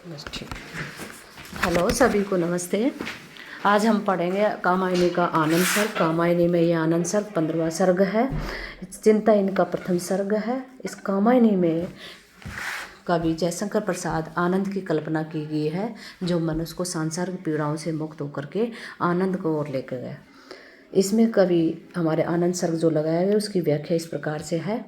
बस ठीक। हेलो सभी को नमस्ते। आज हम पढ़ेंगे कामायनी का आनंद सर्ग। कामायनी में ये आनंद सर्ग 15वां सर्ग है। चिंता इनका प्रथम सर्ग है। इस कामायनी में कवि जयशंकर प्रसाद आनंद की कल्पना की गई है, जो मनुष्य को सांसारिक पीड़ाओं से मुक्त होकर के आनंद को ओर लेकर गया। इसमें कवि हमारे आनंद सर्ग जो लगाया गया उसकी व्याख्या इस प्रकार से है।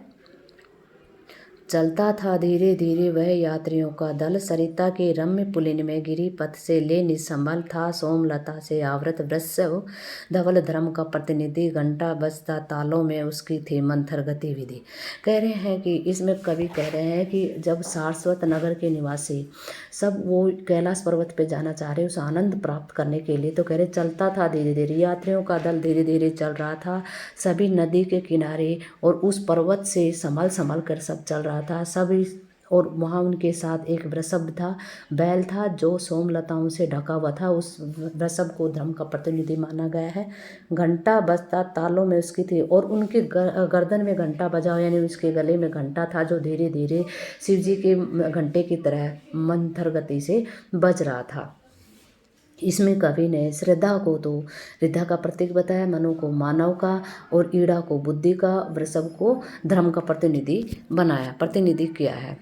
चलता था धीरे धीरे वह यात्रियों का दल, सरिता के रम्य पुलिन में गिरी पथ से ले निसंबल था। सोमलता से आवृत वृषभ धवल धर्म का प्रतिनिधि, घंटा बजता तालों में उसकी थी मंथर गतिविधि। कह रहे हैं कि इसमें कवि कह रहे हैं कि जब सारस्वत नगर के निवासी सब वो कैलाश पर्वत पे जाना चाह रहे उस आनंद प्राप्त करने के लिए, तो कह रहे चलता था धीरे धीरे, यात्रियों का दल धीरे धीरे चल रहा था। सभी नदी के किनारे और उस पर्वत से संभल संभल कर सब चल रहा था सभी। और वहाँ उनके साथ एक वृषभ था, बैल था, जो सोमलताओं से ढका हुआ था। उस वृषभ को धर्म का प्रतिनिधि माना गया है। घंटा बजता तालों में उसकी थी, और उनके गर्दन में घंटा बजा, यानी उसके गले में घंटा था, जो धीरे धीरे शिव जी के घंटे की तरह मंथर गति से बज रहा था। इसमें कवि ने श्रद्धा को तो रिद्धा का प्रतीक बताया, मनु को मानव का, और ईड़ा को बुद्धि का, वृषभ को धर्म का प्रतिनिधि किया है।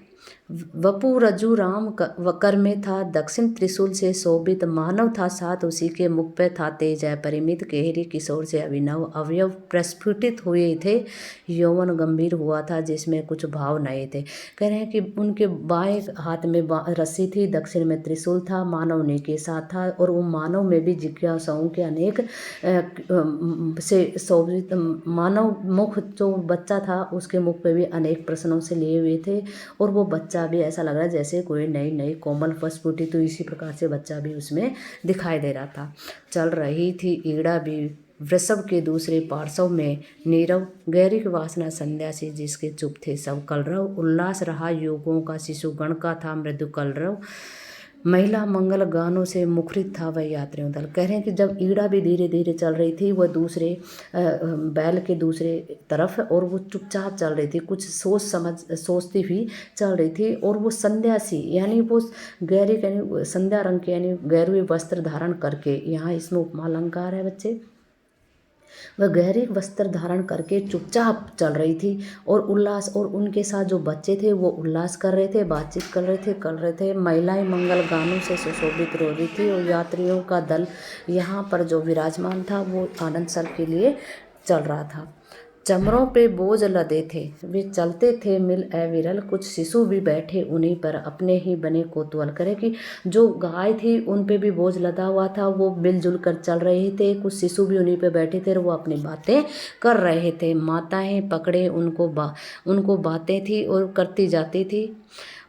वपु रज्जु राम कर में था, दक्षिण त्रिशूल से शोभित मानव था साथ, उसी के मुख पे था तेज है परिमित। केहरी किशोर से अभिनव अवयव प्रस्फुटित हुए थे, यौवन गंभीर हुआ था जिसमें कुछ भाव नए थे। कह रहे हैं कि उनके बाएं हाथ में रस्सी थी, दक्षिण में त्रिशूल था, मानव उन्हीं के साथ था, और वो मानव में भी जिज्ञासाओं के अनेक से शोभित मानव मुख, जो बच्चा था उसके मुख पे भी अनेक प्रश्नों से लिए हुए थे, और वो बच्चा भी ऐसा लग रहा है जैसे कोई नई नई कोमल प्रस्फुटी, तो इसी प्रकार से बच्चा भी उसमें दिखाई दे रहा था। चल रही थी ईड़ा भी वृषभ के दूसरे पार्श्व में नीरव, गैरिक वासना संध्या से जिसके चुप थे सब कलरव। उल्लास रहा युगों का शिशुगण का था मृदु कलरव, महिला मंगल गानों से मुखरित था वह यात्रियों दल। कह रहे हैं कि जब ईड़ा भी धीरे धीरे चल रही थी, वह दूसरे बैल के दूसरे तरफ, और वो चुपचाप चल रही थी, कुछ सोचती हुई चल रही थी। और वो संध्या सी, यानी वो गहरे यानी संध्या रंग के, यानी गहरे वस्त्र धारण करके, यहाँ इसमें उपमा अलंकार है बच्चे, वह गहरे वस्त्र धारण करके चुपचाप चल रही थी। और उल्लास, और उनके साथ जो बच्चे थे वो उल्लास कर रहे थे, बातचीत कर रहे थे। महिलाएं मंगल गानों से सुशोभित रो रही थी, और यात्रियों का दल यहाँ पर जो विराजमान था वो आनंद सर्ग के लिए चल रहा था। चमरों पे बोझ लदे थे वे चलते थे मिल अविरल, कुछ शिशु भी बैठे उन्हीं पर अपने ही बने कोतूहल। करे कि जो गाय थी उन पे भी बोझ लदा हुआ था, वो मिलजुल कर चल रहे थे, कुछ शिशु भी उन्हीं पे बैठे थे और वो अपनी बातें कर रहे थे। माताएं पकड़े उनको बातें थी और करती जाती थी,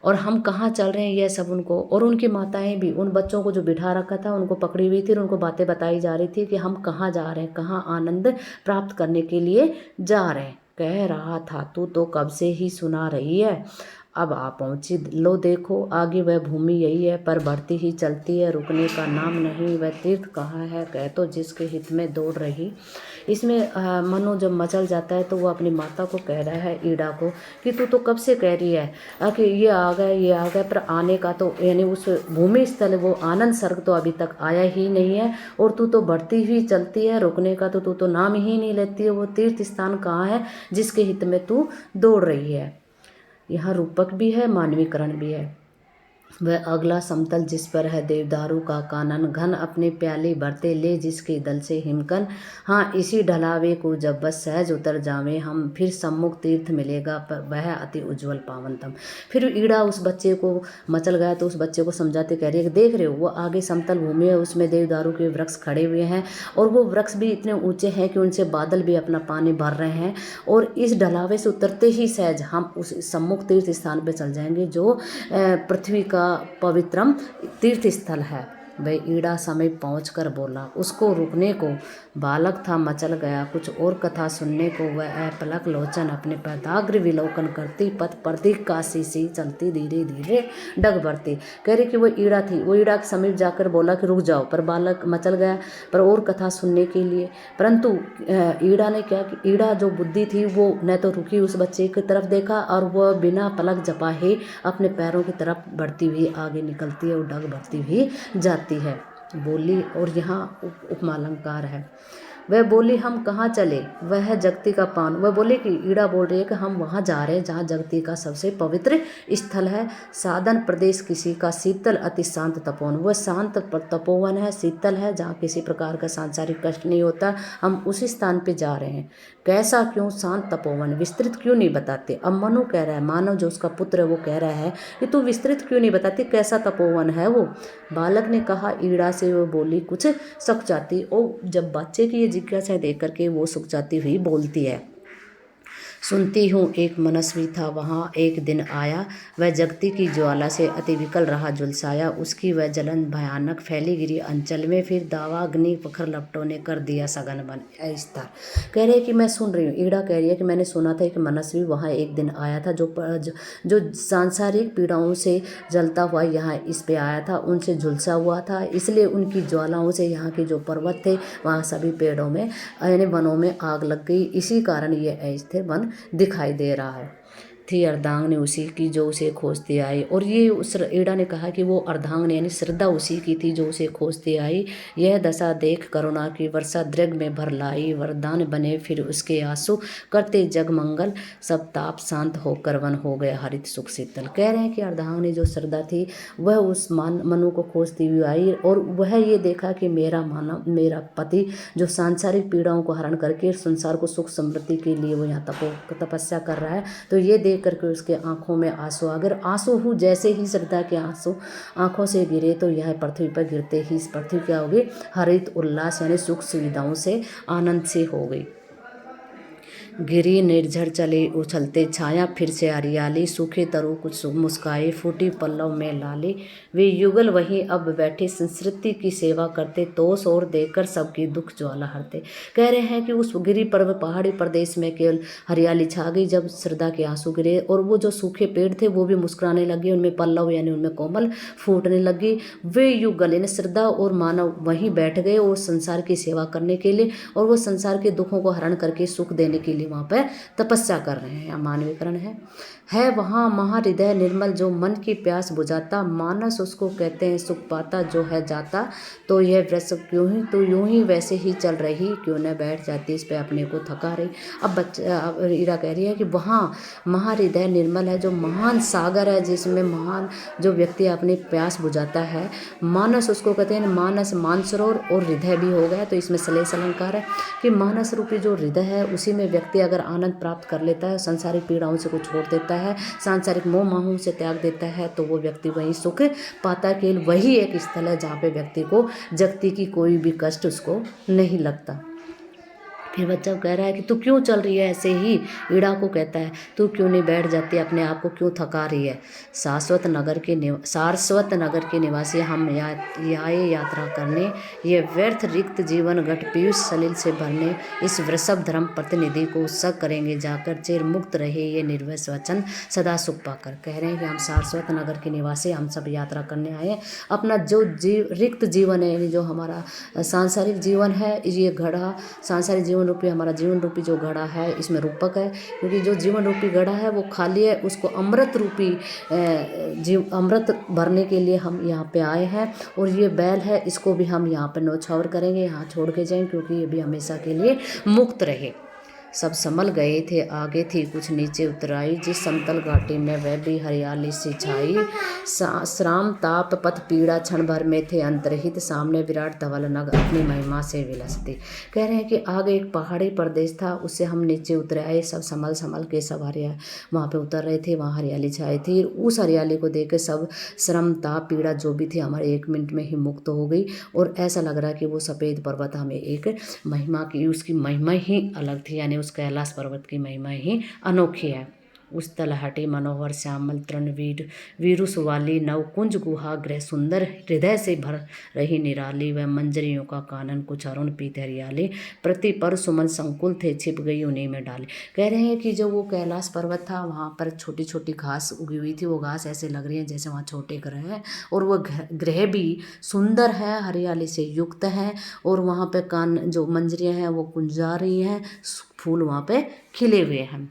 और हम कहाँ चल रहे हैं यह सब उनको, और उनकी माताएं भी उन बच्चों को जो बिठा रखा था उनको पकड़ी हुई थी, और उनको बातें बताई जा रही थी कि हम कहाँ जा रहे हैं, कहाँ आनंद प्राप्त करने के लिए जा रहे हैं। कह रहा था तू तो कब से ही सुना रही है, अब आ पहुँची लो देखो आगे वह भूमि यही है, पर बढ़ती ही चलती है रुकने का नाम नहीं, वह तीर्थ कहाँ है कह तो जिसके हित में दौड़ रही। इसमें मनु जब मचल जाता है तो वो अपनी माता को कह रहा है, ईड़ा को, कि तू तो कब से कह रही है कि ये आ गए, पर आने का तो, यानी उस भूमि स्थल वो आनंद सर्ग तो अभी तक आया ही नहीं है, और तू तो बढ़ती हुई चलती है, रुकने का तो तू तो नाम ही नहीं लेती है। वो तीर्थ स्थान कहाँ है जिसके हित में तू दौड़ रही है। यहाँ रूपक भी है, मानवीकरण भी है। वह अगला समतल जिस पर है देवदारू का कानन, घन अपने प्याले भरते ले जिसके दल से हिमकन। हाँ इसी ढलावे को जब बस सहज उतर जावे हम, फिर सम्मुख तीर्थ मिलेगा पर वह अति उज्ज्वल पावनतम। फिर ईड़ा उस बच्चे को मचल गया तो उस बच्चे को समझाते कह रही है कि देख रहे हो वो आगे समतल भूमि है, उसमें देवदारू के वृक्ष खड़े हुए हैं, और वो वृक्ष भी इतने ऊंचे हैं कि उनसे बादल भी अपना पानी भर रहे हैं, और इस ढलावे से उतरते ही सहज हम उस सम्मुख तीर्थ स्थान पर चल जाएंगे, जो पृथ्वी का पवित्रम तीर्थ स्थल है। वह ईड़ा समीप पहुंचकर बोला। उसको रुकने को बालक था मचल गया। कुछ और कथा सुनने को वह अपलक लोचन अपने पदाग्र विलोकन करती पथ प्रतीक काशी सी चलती धीरे धीरे डग बढ़ती। कह रही कि वो ईड़ा थी, वो ईड़ा के समीप जाकर बोला कि रुक जाओ, पर बालक मचल गया पर और कथा सुनने के लिए। परंतु ईड़ा ने क्या कि ईड़ा जो बुद्धि थी वो न तो रुकी, उस बच्चे की तरफ देखा और वह बिना पलक झपकाए अपने पैरों की तरफ बढ़ती हुई आगे निकलती है और डग बढ़ती हुई जाती है। बोली, और यहाँ उपमा अलंकार है। वह बोली, हम कहाँ चले, वह है जगती का पान। वह बोले कि ईड़ा बोल रही है कि हम वहाँ जा रहे हैं जहाँ जगती का सबसे पवित्र स्थल है। साधन प्रदेश किसी का शीतल अति शांत तपोवन। वह शांत तपोवन है, शीतल है, जहाँ किसी प्रकार का सांसारिक कष्ट नहीं होता। हम उसी स्थान पे जा रहे हैं। कैसा, क्यों, शांत तपोवन, विस्तृत क्यों नहीं बताते। अब मनु कह रहा है, मानव जो उसका पुत्र है वो कह रहा है कि तू विस्तृत क्यों नहीं बताती, कैसा तपोवन है वो। बालक ने कहा ईड़ा से। वो बोली कुछ सक जाती। और जब बच्चे की ये जिज्ञासा देख करके वो सुख जाती हुई बोलती है। सुनती हूँ एक मनस्वी था वहाँ एक दिन आया, वह जगती की ज्वाला से अति विकल रहा झुलसाया। उसकी वह जलन भयानक फैली गिरी अंचल में, फिर दावा अग्नि पखर लपटों ने कर दिया सघन बन स्तर। कह रहे कि मैं सुन रही हूँ, ईड़ा कह रही है कि मैंने सुना था कि मनस्वी वहाँ एक दिन आया था जो सांसारिक पीड़ाओं से जलता हुआ यहाँ इस पे आया था, उनसे झुलसा हुआ था, इसलिए उनकी ज्वालाओं से यहाँ के जो पर्वत थे वहाँ सभी पेड़ों में यानी वनों में आग लग गई। इसी कारण ये अस्थिर वन दिखाई दे रहा है। थी अर्धांगिनी उसी की जो उसे खोजती आई। और ये उस ईड़ा ने कहा कि वो अर्धांगिनी यानी श्रद्धा उसी की थी जो उसे खोजती आई। यह दशा देख करुणा की वर्षा दृग में भर लाई, वरदान बने फिर उसके आंसू करते जगमंगल, सब ताप शांत होकर वन हो गया हरित सुख शीतल। कह रहे हैं कि अर्धांगिनी जो श्रद्धा थी वह उस मनु को खोजती हुई आई और वह ये देखा कि मेरा पति जो सांसारिक पीड़ाओं को हरण करके संसार को सुख समृद्धि के लिए वो यहाँ तपस्या कर रहा है। तो ये देख करके उसके आंखों में आंसू, अगर आंसू हो जैसे ही श्रद्धा के आंसू आंखों से गिरे तो यह पृथ्वी पर गिरते ही इस पृथ्वी क्या हो गई, हरित उल्लास यानी सुख सुविधाओं से आनंद से हो गई। गिरी निर्झर चले उछलते छाया फिर से हरियाली, सूखे तरु कुछ मुस्काए फूटी पल्लव में लाली। वे युगल वहीं अब बैठे संस्कृति की सेवा करते, तोस और देकर सबकी दुख ज्वाला हरते। कह रहे हैं कि उस गिरी पर्वत पहाड़ी प्रदेश में केवल हरियाली छा गई जब श्रद्धा के आंसू गिरे, और वो जो सूखे पेड़ थे वो भी मुस्कुराने लगे, उनमें पल्लव यानी उनमें कोमल फूटने लगी। वे युगल यानी श्रद्धा और मानव वहीं बैठ गए और संसार की सेवा करने के लिए, और वो संसार के दुखों को हरण करके सुख देने के लिए वहाँ पर तपस्या कर रहे हैं या मानवीकरण है वहाँ महाहृदय निर्मल जो मन की प्यास बुझाता, मानस उसको कहते हैं सुख पाता जो है जाता। तो यह वृक्ष क्यों ही तो यूं ही वैसे ही चल रही, क्यों न बैठ जाती इस पे अपने को थका रही। अब ईरा कह रही है कि वहाँ महाहृदय निर्मल है जो महान सागर है, जिसमें महान जो व्यक्ति अपनी प्यास बुझाता है। मानस उसको कहते हैं, मानस मानसरोवर और हृदय भी हो गया, तो इसमें सलेस अलंकार है कि मानस रूपी जो हृदय है उसी में व्यक्ति अगर आनंद प्राप्त कर लेता है, संसारिक पीड़ाओं से को छोड़ देता है, सांसारिक मोह माहूं से त्याग देता है, तो वो व्यक्ति वही सुख पाता है। केवल वही एक स्थल है जहाँ पे व्यक्ति को जगती की कोई भी कष्ट उसको नहीं लगता। फिर बच्चा कह रहा है कि तू क्यों चल रही है ऐसे ही, ईड़ा को कहता है तू क्यों नहीं बैठ जाती, अपने आप को क्यों थका रही है। सारस्वत नगर के निवासी हम आए यात्रा करने, ये व्यर्थ रिक्त जीवन घट पीयूष सलिल से भरने, इस वृषभ धर्म प्रतिनिधि को उत्सव करेंगे जाकर, चिर मुक्त रहे ये निर्भय स्वचन सदा सुख पाकर। कह रहे हैं कि हम सारस्वत नगर के निवासी हम सब यात्रा करने आए, अपना जो रिक्त जीवन है यानी जो हमारा सांसारिक जीवन है, ये घड़ा सांसारिक जीवन रूपी हमारा जीवन रूपी जो घड़ा है इसमें रूपक है, क्योंकि जो जीवन रूपी घड़ा है वो खाली है, उसको अमृत रूपी अमृत भरने के लिए हम यहाँ पे आए हैं। और ये बैल है, इसको भी हम यहाँ पे नौछावर करेंगे, यहाँ छोड़ के जाएं, क्योंकि ये भी हमेशा के लिए मुक्त रहे। सब संभल गए थे, आगे थी कुछ नीचे उतराई, जिस समतल घाटी में वह भी हरियाली सी छाई। श्राम ताप पथ पीड़ा क्षण भर में थे अंतरहित, सामने विराट धवल नग अपनी महिमा से विलसती। कह रहे हैं कि आगे एक पहाड़ी प्रदेश था, उससे हम नीचे उतर आए, सब संभल के सब वहाँ पे उतर रहे थे, वहाँ हरियाली छाई थी। उस हरियाली को देख के सब श्रम ताप पीड़ा जो भी थी हमारे 1 मिनट में ही मुक्त हो गई, और ऐसा लग रहा है कि वो सफ़ेद पर्वत हमें एक महिमा की, उसकी महिमा ही अलग थी, यानी उस कैलाश पर्वत की महिमा ही अनोखी है। उस तलहटी मनोहर श्यामल तृण वीरुस वाली नवकुंज गुहा गृह सुंदर हृदय से भर रही निराली, वह मंजरियों का कानन कुछ अरुण पीत हरियाली, प्रति पर सुमन संकुल थे छिप गई उन्हीं में डाली। कह रहे हैं कि जो वो कैलाश पर्वत था वहाँ पर छोटी छोटी घास उगी हुई थी, वो घास ऐसे लग रही है जैसे वहाँ छोटे ग्रह हैं, और वो ग्रह भी सुंदर है, हरियाली से युक्त है, और वहाँ पे कान जो मंजरियाँ हैं वो कुंजा रही हैं, फूल वहाँ पे खिले हुए हैं।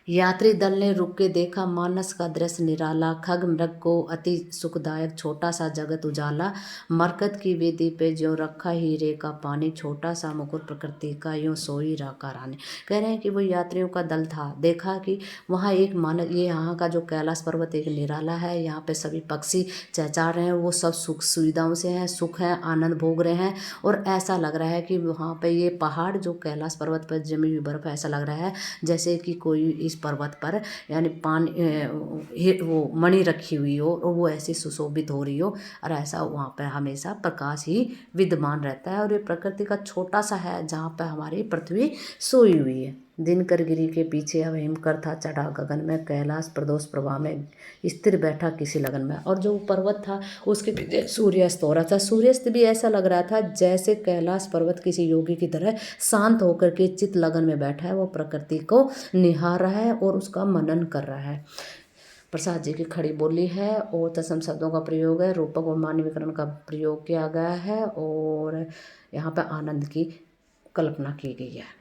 यात्री दल ने रुक के देखा मानस का दृश्य निराला, खग मृग को अति सुखदायक छोटा सा जगत उजाला, मरकत की वेदी पे ज्यों रखा हीरे का पानी, छोटा सा मुकुट प्रकृति का यूं सोई राका रानी। कह रहे हैं कि वो यात्रियों का दल था, देखा कि वहाँ एक ये यहाँ का जो कैलाश पर्वत एक निराला है, यहाँ पे सभी पक्षी चहचहा रहे हैं, वो सब सुख सुविधाओं से हैं, सुख है, आनंद भोग रहे हैं, और ऐसा लग रहा है कि वहाँ पे ये पहाड़ जो कैलाश पर्वत पर जमी हुई बर्फ, ऐसा लग रहा है जैसे कि कोई इस पर्वत पर यानी पानी वो मणि रखी हुई हो और वो ऐसी सुशोभित हो रही हो, और ऐसा वहाँ पर हमेशा प्रकाश ही विद्यमान रहता है, और ये प्रकृति का छोटा सा है जहाँ पर हमारी पृथ्वी सोई हुई है। दिनकर गिरी के पीछे अब हिमकर था चढ़ा गगन में, कैलाश प्रदोष प्रभा में स्थिर बैठा किसी लगन में। और जो पर्वत था उसके पीछे सूर्यास्त हो रहा था, सूर्यास्त भी ऐसा लग रहा था जैसे कैलाश पर्वत किसी योगी की तरह शांत होकर के चित लगन में बैठा है, वो प्रकृति को निहार रहा है और उसका मनन कर रहा है। प्रसाद जी की खड़ी बोली है और तत्सम शब्दों का प्रयोग है, रूपक और मानवीकरण का प्रयोग किया गया है, और यहाँ पर आनंद की कल्पना की गई है।